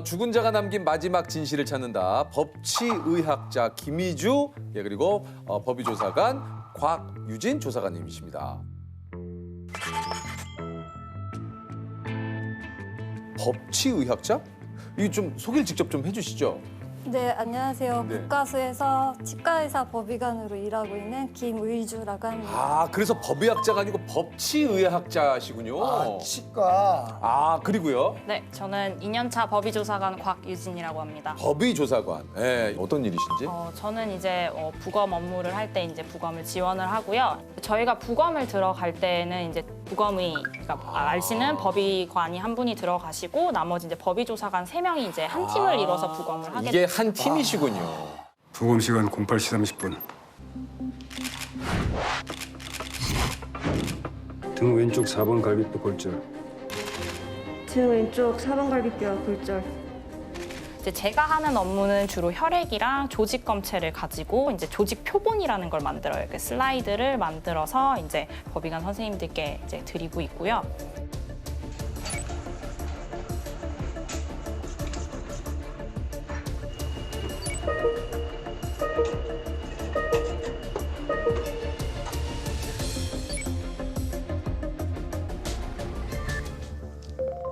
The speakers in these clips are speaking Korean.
죽은 자가 남긴 마지막 진실을 찾는다. 법치의학자 김희주, 예, 그리고 법의조사관 곽유진 조사관님이십니다. 법치의학자? 이 좀 소개를 직접 좀 해주시죠. 네, 안녕하세요. 네. 국가수에서 치과의사 법의관으로 일하고 있는 김의주라고 합니다. 아, 그래서 법의학자가 아니고 법치의학자시군요. 아, 치과. 아, 그리고요. 네, 저는 2년차 법의조사관 곽유진이라고 합니다. 법의조사관. 예, 어떤 일이신지? 저는 이제 부검 업무를 할 때 이제 부검을 지원을 하고요. 저희가 부검을 들어갈 때는 이제 부검의, 그러니까 아시는 법의관이 한 분이 들어가시고 나머지 이제 법의조사관 3명이 이제 한 팀을 이뤄서 부검을 하게 이게 한 팀이시군요. 부검 시간 08시 30분. 등 왼쪽 4번 갈비뼈 골절. 등 왼쪽 4번 갈비뼈 골절. 이제 제가 하는 업무는 주로 혈액이랑 조직 검체를 가지고 이제 조직 표본이라는 걸 만들어요. 그 슬라이드를 만들어서 이제 법의관 선생님들께 이제 드리고 있고요.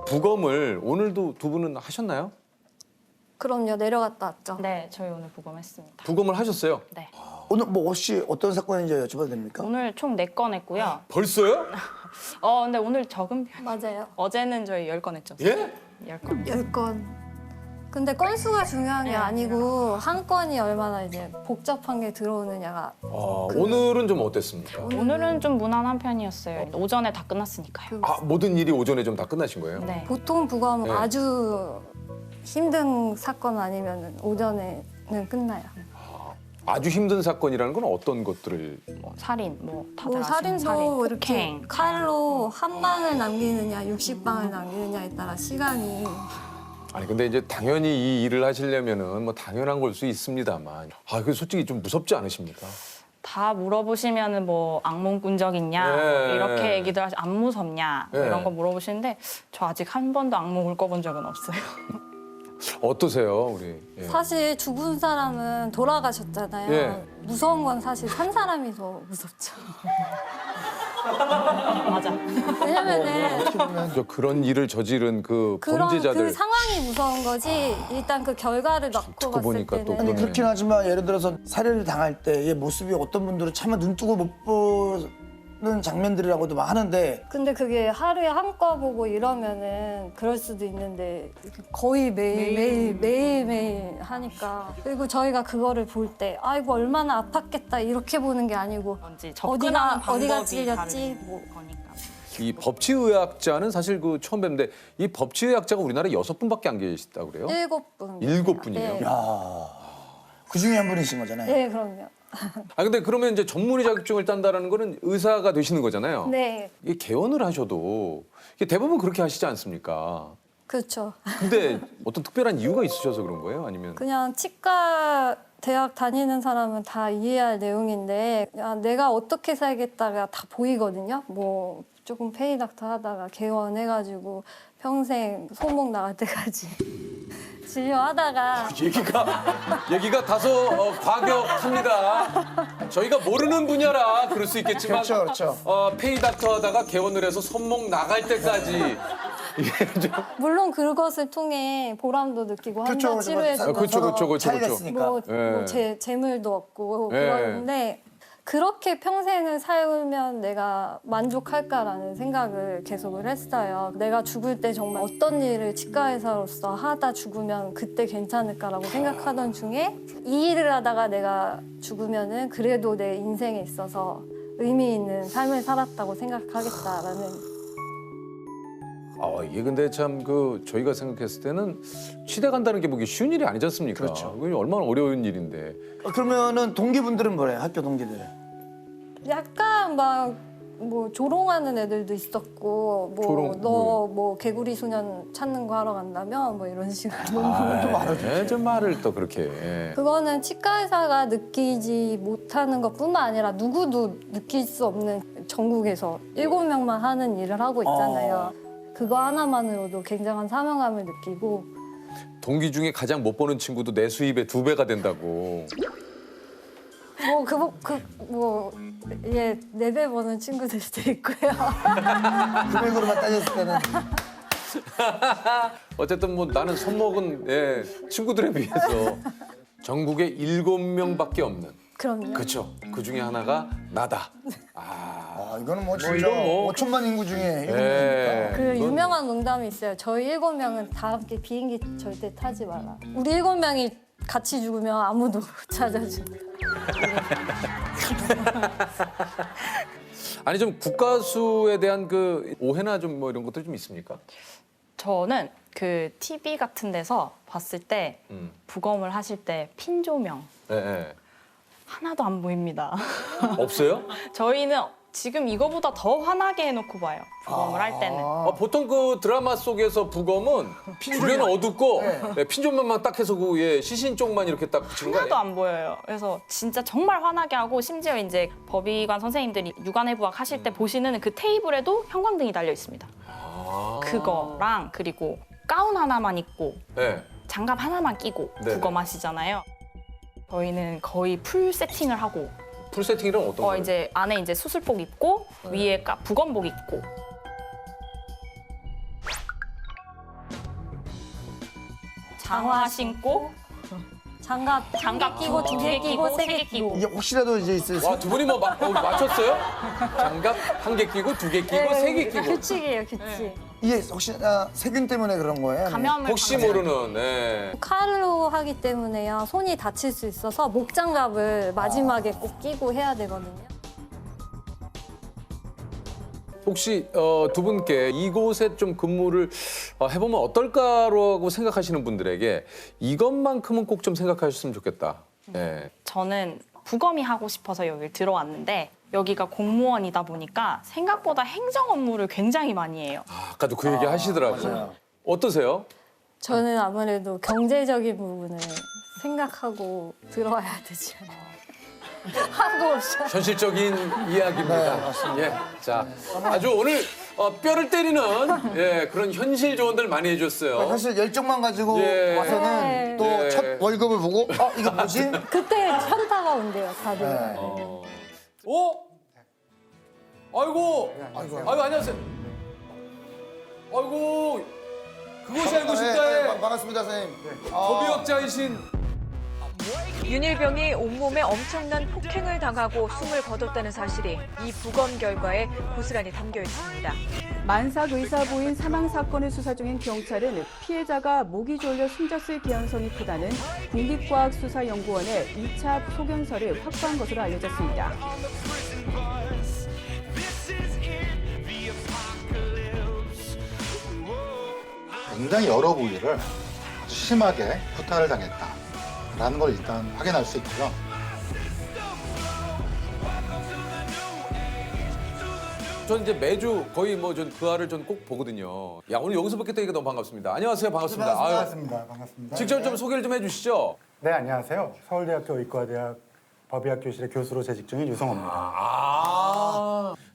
부검을 오늘도 두 분은 하셨나요? 그럼요, 내려갔다 왔죠. 네, 저희 오늘 부검했습니다. 부검을 하셨어요? 네. 오늘 뭐 혹시 어떤 사건인지 여쭤봐도 됩니까? 오늘 총 4건 했고요. 벌써요? 근데 오늘 적은 편. 맞아요. 어제는 저희 10건 했죠. 예? 10건. 10건. 근데 건수가 중요한 게 아니고 한 건이 얼마나 이제 복잡한 게 들어오느냐가 오늘은 좀 어땠습니까? 오늘은 좀 무난한 편이었어요. 오전에 다 끝났으니까요. 아, 모든 일이 오전에 좀 다 끝나신 거예요? 네. 보통 부검은 네. 아주 힘든 사건 아니면 오전에는 끝나요. 아주 힘든 사건이라는 건 어떤 것들을? 살인, 다들 뭐 아시는 살인도 살인, 이렇게 폭행. 칼로 한 방을 남기느냐 60방을 남기느냐에 따라 시간이 아니 근데 이제 당연히 이 일을 하시려면은 뭐 당연한 걸 수 있습니다만, 그 솔직히 좀 무섭지 않으십니까? 다 물어보시면은 악몽 꾼 적 있냐 네. 이렇게 얘기들 하시. 안 무섭냐 네. 이런 거 물어보시는데 저 아직 한 번도 악몽을 꿔본 적은 없어요. 어떠세요, 우리? 예. 사실 죽은 사람은 돌아가셨잖아요. 예. 무서운 건 사실 산 사람이 더 무섭죠. 맞아. 왜냐면은 저 그런 일을 저지른 그 그런 범죄자들 그 상황이 무서운 거지. 일단 그 결과를 놓고 듣고 봤을 보니까 또 때는 아니 그러네. 그렇긴 하지만 예를 들어서 살해를 당할 때의 모습이 어떤 분들은 차마 눈 뜨고 못 보는 장면들이라고도 막 하는데 근데 그게 하루에 한 거 보고 이러면은 그럴 수도 있는데 거의 매일 하니까 그리고 저희가 그거를 볼 때 아이고 얼마나 아팠겠다 이렇게 보는 게 아니고 뭔지 접근하는 방법이 어디가 찔렸지 다른 뭐 거니까. 이 법치의학자는 사실 그 처음 뵙는데 이 법치의학자가 우리나라에 6분밖에 안 계시다고 그래요? 7분. 7분이에요? 네. 그 중에 한 분이신 거잖아요. 네, 그럼요. 근데 그러면 이제 전문의 자격증을 딴다라는 거는 의사가 되시는 거잖아요. 네, 이게 개원을 하셔도 이게 대부분 그렇게 하시지 않습니까? 그렇죠. 근데 어떤 특별한 이유가 있으셔서 그런 거예요? 아니면 그냥 치과 대학 다니는 사람은 다 이해할 내용인데 내가 어떻게 살겠다가 다 보이거든요. 뭐 조금 페이닥터 하다가 개원해가지고 평생 소목 나갈 때까지 진료하다가 얘기가 다소 과격합니다. 저희가 모르는 분야라 그럴 수 있겠지만 그렇죠. 페이닥터 하다가 개원을 해서 손목 나갈 때까지 이게 좀 물론 그것을 통해 보람도 느끼고 환자 치료해주고 그렇죠. 차이가 있으니까. 뭐, 예. 재물도 얻고 예. 그러는데 그렇게 평생을 살면 내가 만족할까라는 생각을 계속을 했어요. 내가 죽을 때 정말 어떤 일을 치과의사로서 하다 죽으면 그때 괜찮을까라고 생각하던 중에 이 일을 하다가 내가 죽으면은 그래도 내 인생에 있어서 의미 있는 삶을 살았다고 생각하겠다라는. 이게 근데 참 저희가 생각했을 때는 치대 간다는 게 뭐 쉬운 일이 아니지 않습니까? 그렇죠. 그게 얼마나 어려운 일인데. 그러면은 동기분들은 뭐래요? 학교 동기들. 약간 막 뭐 조롱하는 애들도 있었고 조롱, 너 뭐 개구리 소년 찾는 거 하러 간다면 뭐 이런 식으로 좀 말을 또 그렇게. 그거는 치과 의사가 느끼지 못하는 것뿐만 아니라 누구도 느낄 수 없는 전국에서 7명만 하는 일을 하고 있잖아요. 그거 하나만으로도 굉장한 사명감을 느끼고 동기 중에 가장 못 버는 친구도 내 수입의 2배가 된다고. 예, 4배 버는 친구들도 있고요. 금액으로만 따졌을 때는 어쨌든 뭐 나는 손목은 예, 친구들에 비해서 전국에 7명밖에 없는. 그럼요. 그렇죠. 그 중에 하나가 나다. 이거는 뭐 진짜 이건 뭐- 5천만 인구 중에 예. 그 유명한 농담이 있어요. 저희 7명은 다 함께 비행기 절대 타지 마라. 우리 7명이 같이 죽으면 아무도 못 찾아준다. 아니 좀 국가수에 대한 그 오해나 좀 뭐 이런 것들 좀 있습니까? 저는 그 TV 같은 데서 봤을 때 부검을 하실 때 핀 조명 예, 예. 하나도 안 보입니다. 없어요? 저희는 지금 이거보다 더 환하게 해놓고 봐요. 부검을 할 때는. 보통 그 드라마 속에서 부검은 주변은 어둡고 네, 핀조명만 딱 해서 그 예, 시신 쪽만 이렇게 딱 붙이는 거 하나도 아니에요? 안 보여요. 그래서 진짜 정말 환하게 하고 심지어 이제 법의관 선생님들이 육안해부학 하실 때 보시는 그 테이블에도 형광등이 달려 있습니다. 그거랑 그리고 가운 하나만 입고 네. 장갑 하나만 끼고 네네. 부검하시잖아요. 저희는 거의 풀 세팅을 하고 풀 세팅이란 어떤 거예요? 이제 안에 이제 수술복 입고 위에 부검복 입고 장화 신고 장갑 끼고 2개 끼고 3개 끼고. 이게 혹시라도 이제 있을 수 와, 두 분이 뭐 맞췄어요? 장갑 1개 끼고 2개 끼고 3개 끼고. 규칙이에요, 규칙. 이게 혹시나 세균 때문에 그런 거예요? 감염을 혹시 모르는 네. 칼로 하기 때문에요. 손이 다칠 수 있어서 목장갑을 마지막에 꼭 끼고 해야 되거든요. 혹시 두 분께 이곳에 좀 근무를 해보면 어떨까라고 생각하시는 분들에게 이것만큼은 꼭 좀 생각하셨으면 좋겠다. 네. 저는 부검이 하고 싶어서 여기 들어왔는데 여기가 공무원이다 보니까 생각보다 행정 업무를 굉장히 많이 해요. 아까도 그 얘기 하시더라고요. 어떠세요? 저는 아무래도 경제적인 부분을 생각하고 들어와야 되지 않아요. 하고 없이. 현실적인 이야기입니다. 네, 맞습니다. 예, 자, 아주 오늘 뼈를 때리는 예, 그런 현실 조언들 많이 해줬어요. 사실 열정만 가지고 예. 와서는 네. 또 네. 첫 월급을 보고 이거 뭐지? 그때 현타가 온대요, 다들. 네. 아이고, 아이고, 안녕하세요. 아이고, 그것이 알고 싶다에 반갑습니다, 선생님. 법의학자이신 윤일병이 온몸에 엄청난 폭행을 당하고 숨을 거뒀다는 사실이 이 부검 결과에 고스란히 담겨 있습니다. 만삭 의사 부인 사망 사건을 수사 중인 경찰은 피해자가 목이 졸려 숨졌을 개연성이 크다는 국립과학수사연구원의 2차 소견서를 확보한 것으로 알려졌습니다. 굉장히 여러 부위를 심하게 구타를 당했다라는 걸 일단 확인할 수 있고요. 전 이제 매주 거의 뭐 전 그 알을 전 꼭 보거든요. 야, 오늘 여기서 뵙게 되니까 너무 반갑습니다. 안녕하세요. 반갑습니다. 아유, 반갑습니다. 반갑습니다. 직접 좀 소개를 좀 해주시죠. 네, 안녕하세요. 서울대학교 의과대학 법의학 교실의 교수로 재직 중인 유성호입니다.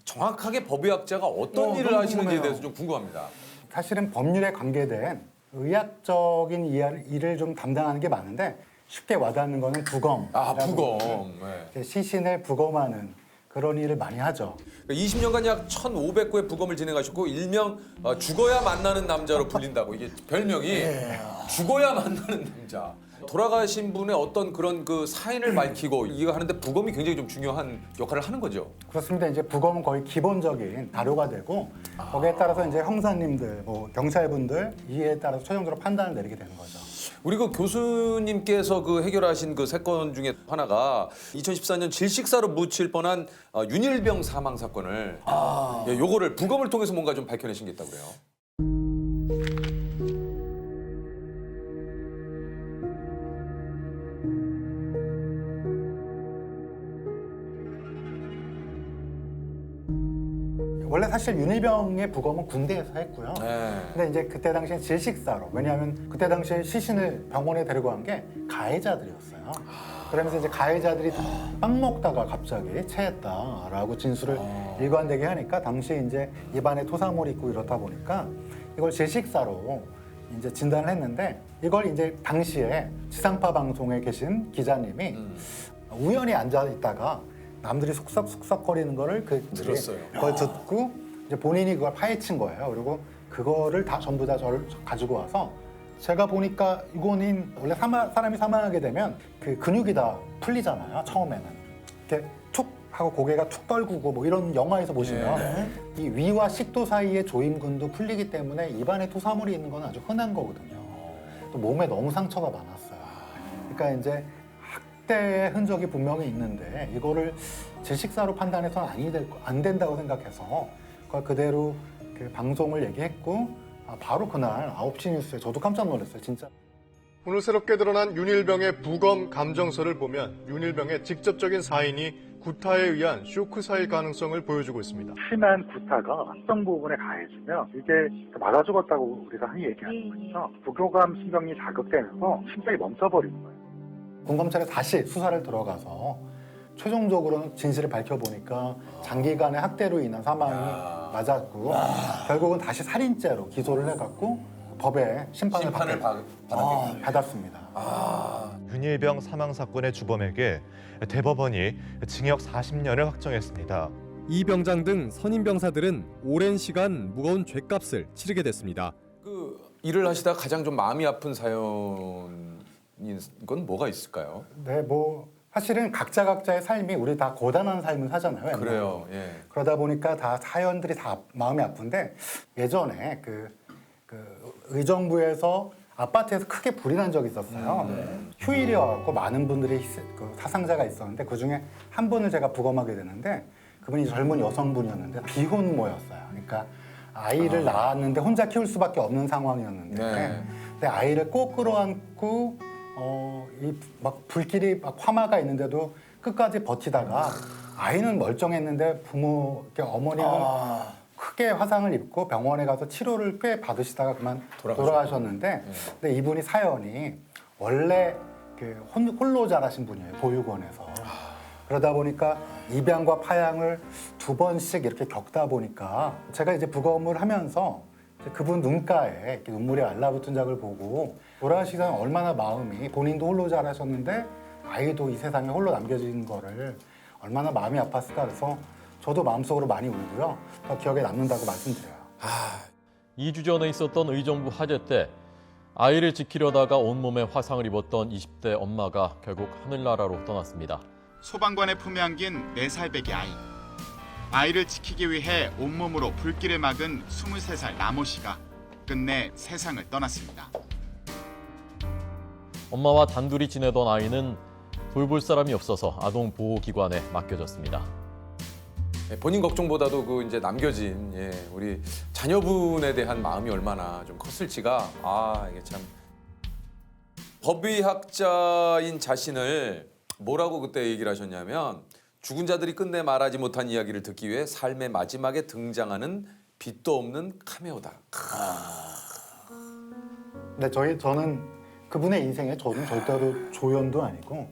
정확하게 법의학자가 어떤 일을 너무 하시는지에 궁금해요. 대해서 좀 궁금합니다. 사실은 법률에 관계된 의학적인 일을 좀 담당하는 게 많은데 쉽게 와닿는 거는 부검. 부검. 네. 시신을 부검하는 그런 일을 많이 하죠. 20년간 약 1,500구의 부검을 진행하셨고 일명 죽어야 만나는 남자로 불린다고 이게 별명이 죽어야 만나는 남자. 돌아가신 분의 어떤 그런 그 사인을 밝히고 이거 하는데 부검이 굉장히 좀 중요한 역할을 하는 거죠. 그렇습니다. 이제 부검은 거의 기본적인 다료가 되고 거기에 따라서 이제 형사님들, 뭐 경찰분들 이에 따라서 최종적으로 판단을 내리게 되는 거죠. 우리 그 교수님께서 그 해결하신 그 사건 중에 하나가 2014년 질식사로 묻힐 뻔한 윤일병 사망 사건을 예, 요거를 부검을 통해서 뭔가 좀 밝혀내신 게 있다고 그래요. 원래 사실 윤일병의 부검은 군대에서 했고요. 네. 근데 이제 그때 당시엔 질식사로, 왜냐하면 그때 당시에 시신을 병원에 데리고 간 게 가해자들이었어요. 그러면서 이제 가해자들이 빵 먹다가 갑자기 체했다라고 진술을 일관되게 하니까 당시에 이제 입안에 토사물이 있고 이렇다 보니까 이걸 질식사로 이제 진단을 했는데 이걸 이제 당시에 지상파 방송에 계신 기자님이 우연히 앉아 있다가 남들이 속삭속삭거리는 거를 들었어요. 그걸 듣고 이제 본인이 그걸 파헤친 거예요. 그리고 그거를 다 전부 다 저를 가지고 와서 제가 보니까 이거는 원래 사람이 사망하게 되면 그 근육이 다 풀리잖아요. 처음에는 이렇게 툭 하고 고개가 툭 떨구고 뭐 이런 영화에서 보시면 이 위와 식도 사이의 조임근도 풀리기 때문에 입안에 토사물이 있는 건 아주 흔한 거거든요. 또 몸에 너무 상처가 많았어요. 그러니까 이제 학대의 흔적이 분명히 있는데 이거를 질식사로 판단해서는 안 된다고 생각해서 그걸 그대로 그 방송을 얘기했고 바로 그날 9시 뉴스에 저도 깜짝 놀랐어요. 진짜. 오늘 새롭게 드러난 윤일병의 부검 감정서를 보면 윤일병의 직접적인 사인이 구타에 의한 쇼크사일 가능성을 보여주고 있습니다. 심한 구타가 특정 부분에 가해지면 이게 맞아 죽었다고 우리가 흔히 얘기하는 거죠. 부교감 신경이 자극되면서 심장이 멈춰버리는 거예요. 공검찰에 다시 수사를 들어가서 최종적으로는 진실을 밝혀보니까 장기간의 학대로 인한 사망이 맞았고 결국은 다시 살인죄로 기소를 해갖고 법에 심판을 받았습니다. 윤일병 사망 사건의 주범에게 대법원이 징역 40년을 확정했습니다. 이 병장 등 선임 병사들은 오랜 시간 무거운 죗값을 치르게 됐습니다. 그 일을 하시다 가장 좀 마음이 아픈 사연인 건 뭐가 있을까요? 네, 뭐 사실은 각자의 삶이 우리 다 고단한 삶을 사잖아요. 그래요. 예. 그러다 보니까 다 사연들이 다 마음이 아픈데 예전에 그 의정부에서 아파트에서 크게 불이 난 적이 있었어요. 휴일이어갖고 많은 분들이 사상자가 있었는데 그중에 한 분을 제가 부검하게 되는데 그분이 젊은 여성분이었는데 비혼모였어요. 그러니까 아이를 낳았는데 혼자 키울 수밖에 없는 상황이었는데 근데 아이를 꼭 끌어안고 막 불길이 막 화마가 있는데도 끝까지 버티다가 아이는 멀쩡했는데 어머니는 크게 화상을 입고 병원에 가서 치료를 꽤 받으시다가 그만 돌아가셨는데 근데 이분이 사연이 원래 그 홀로 자라신 분이에요. 보육원에서. 그러다 보니까 입양과 파양을 2번씩 이렇게 겪다 보니까 제가 이제 부검을 하면서 그분 눈가에 이렇게 눈물이 알라붙은 작을 보고 돌아가시기 전에 얼마나 마음이 본인도 홀로 자라셨는데 아이도 이 세상에 홀로 남겨진 거를 얼마나 마음이 아팠을까 그래서 저도 마음속으로 많이 울고요. 더 기억에 남는다고 말씀드려요. 2주 전에 있었던 의정부 화재 때 아이를 지키려다가 온몸에 화상을 입었던 20대 엄마가 결국 하늘나라로 떠났습니다. 소방관의 품에 안긴 4살배기 아이. 아이를 지키기 위해 온몸으로 불길을 막은 23살 남호 씨가 끝내 세상을 떠났습니다. 엄마와 단둘이 지내던 아이는 돌볼 사람이 없어서 아동보호기관에 맡겨졌습니다. 본인 걱정보다도 그 이제 남겨진 우리 자녀분에 대한 마음이 얼마나 좀 컸을지가 이게 참 법의학자인 자신을 뭐라고 그때 얘기를 하셨냐면 죽은 자들이 끝내 말하지 못한 이야기를 듣기 위해 삶의 마지막에 등장하는 빛도 없는 카메오다. 네, 저는 그분의 인생에 저는 절대로 조연도 아니고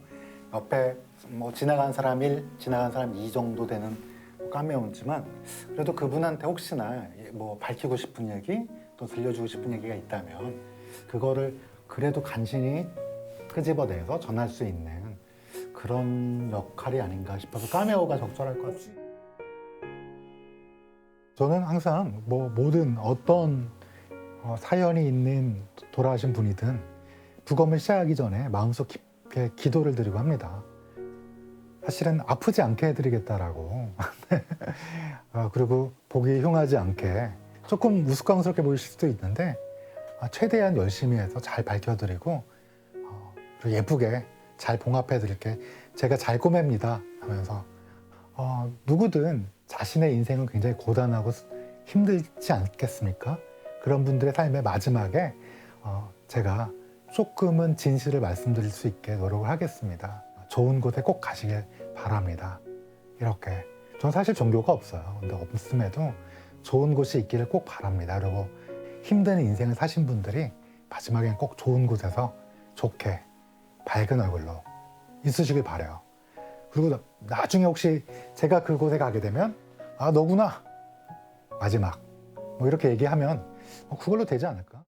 옆에 뭐 지나간 사람 1, 지나간 사람 2 정도 되는 카메오지만 그래도 그분한테 혹시나 뭐 밝히고 싶은 얘기 또 들려주고 싶은 얘기가 있다면 그거를 그래도 간신히 끄집어내서 전할 수 있는 그런 역할이 아닌가 싶어서 카메오가 적절할 것 같아요. 저는 항상 뭐 모든 어떤 사연이 있는 돌아가신 분이든 부검을 시작하기 전에 마음속 깊게 기도를 드리고 합니다. 사실은 아프지 않게 해드리겠다라고 그리고 보기 흉하지 않게 조금 우스꽝스럽게 보이실 수도 있는데 최대한 열심히 해서 잘 밝혀드리고 그리고 예쁘게 잘 봉합해드릴게 제가 잘 꼬맵니다 하면서 누구든 자신의 인생은 굉장히 고단하고 힘들지 않겠습니까? 그런 분들의 삶의 마지막에 제가 조금은 진실을 말씀드릴 수 있게 노력을 하겠습니다. 좋은 곳에 꼭 가시길 바랍니다. 이렇게. 전 사실 종교가 없어요. 근데 없음에도 좋은 곳이 있기를 꼭 바랍니다. 그리고 힘든 인생을 사신 분들이 마지막엔 꼭 좋은 곳에서 좋게 밝은 얼굴로 있으시길 바라요. 그리고 나중에 혹시 제가 그곳에 가게 되면 너구나 마지막 뭐 이렇게 얘기하면 그걸로 되지 않을까?